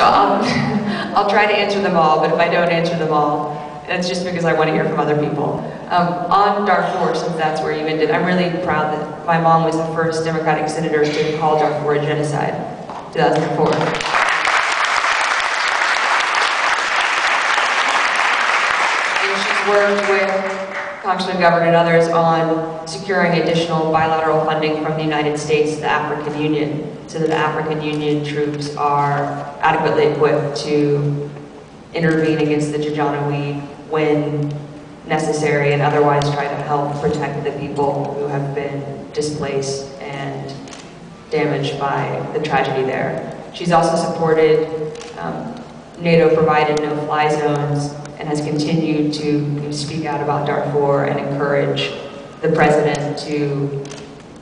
So I'll try to answer them all, but if I don't answer them all, that's just because I want to hear from other people. On Darfur, since that's where you ended, I'm really proud that my mom was the first Democratic senator to call Darfur a genocide, 2004. And she's worked with Congressman Governor and others on securing additional bilateral funding from the United States to the African Union, so that the African Union troops are adequately equipped to intervene against the Janjaweed when necessary and otherwise try to help protect the people who have been displaced and damaged by the tragedy there. She's also supported NATO-provided no-fly zones and has continued to speak out about Darfur and encourage the president to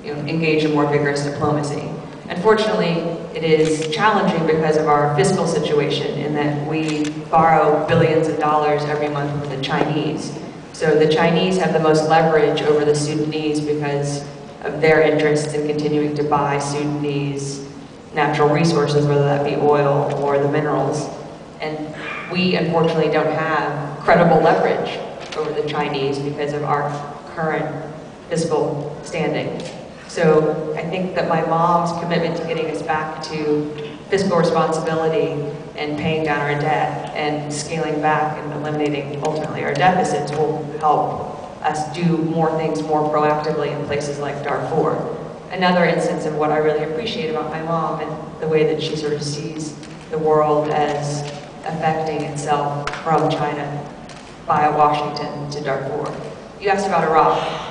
engage in more vigorous diplomacy. Unfortunately, it is challenging because of our fiscal situation in that we borrow billions of dollars every month from the Chinese. So the Chinese have the most leverage over the Sudanese because of their interests in continuing to buy Sudanese natural resources, whether that be oil or the minerals. And we unfortunately don't have credible leverage over the Chinese because of our current fiscal standing. So I think that my mom's commitment to getting us back to fiscal responsibility and paying down our debt and scaling back and eliminating ultimately our deficits will help us do more things more proactively in places like Darfur. Another instance of what I really appreciate about my mom and the way that she sort of sees the world as affecting itself from China via Washington to Darfur. You asked about Iraq.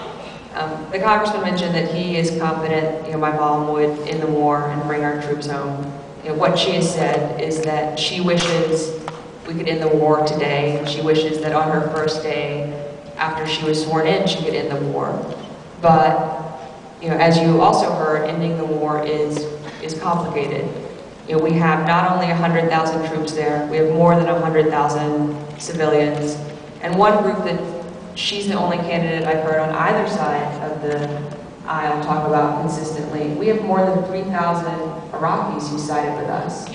The congressman mentioned that he is confident, my mom would end the war and bring our troops home. What she has said is that she wishes we could end the war today. She wishes that on her first day after she was sworn in, she could end the war. But, as you also heard, ending the war is complicated. We have not only 100,000 troops there, we have more than 100,000 civilians. And one group that she's the only candidate I've heard on either side of the aisle talk about consistently. We have more than 3,000 Iraqis who sided with us.